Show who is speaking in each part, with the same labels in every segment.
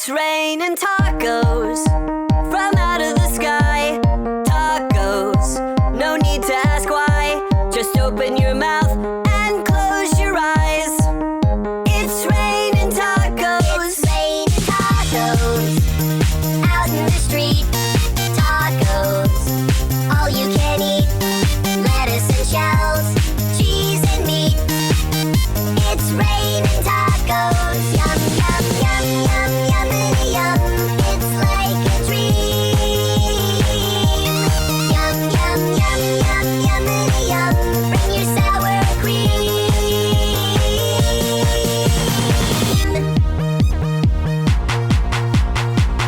Speaker 1: It's raining tacos from out of the sky. Tacos, no need to ask why. Just open your mouth and close your eyes. It's raining tacos.
Speaker 2: It's raining tacos out in the street. Tacos, all you can eat. Lettuce and shells, cheese and meat. It's raining tacos. Yum, yum, yum, yum, yummity yum. It's like a dream. Yum, yum, yum, yum, yummity yum. Bring your sour cream.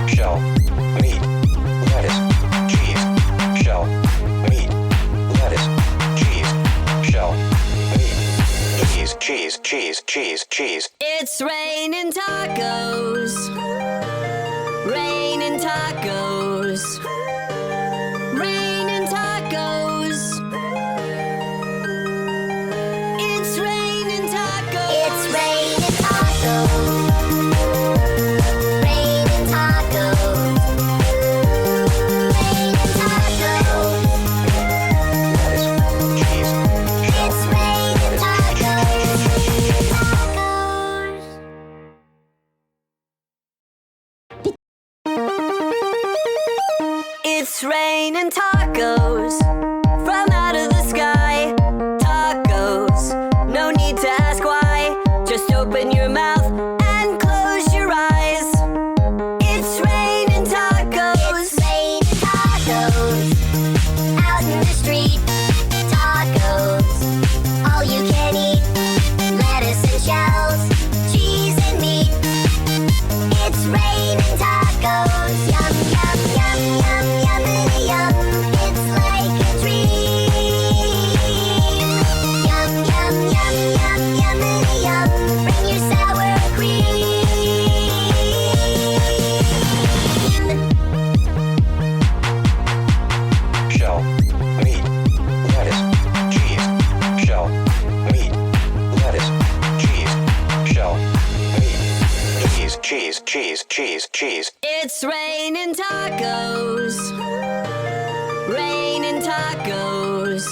Speaker 3: Shell, meat, lettuce, cheese. Shell, meat, lettuce, cheese. Shell, meat, cheese.
Speaker 1: It's raining tacos. Raining tacos. Raining tacos. It's raining tacos.
Speaker 2: It's raining tacos. Raining tacos. Raining tacos.
Speaker 3: Lettuce, cheese.
Speaker 2: It's raining tacos.
Speaker 1: It's raining tacos from out of the sky. Tacos, no need to ask why. Just open your mouth and close your eyes. It's raining tacos.
Speaker 2: It's raining tacos out in the street. Tacos, all you can eat. Lettuce and shells, cheese and meat. It's raining tacos. Yum, yum, yum, yum, yummity yum. It's like a dream. Yum, yum, yum, yum, yummity yum. Bring your sour cream.
Speaker 3: Shell, meat, lettuce, cheese. Shell, meat, lettuce, cheese. Shell, meat, cheese.
Speaker 1: It's raining tacos. Raining tacos.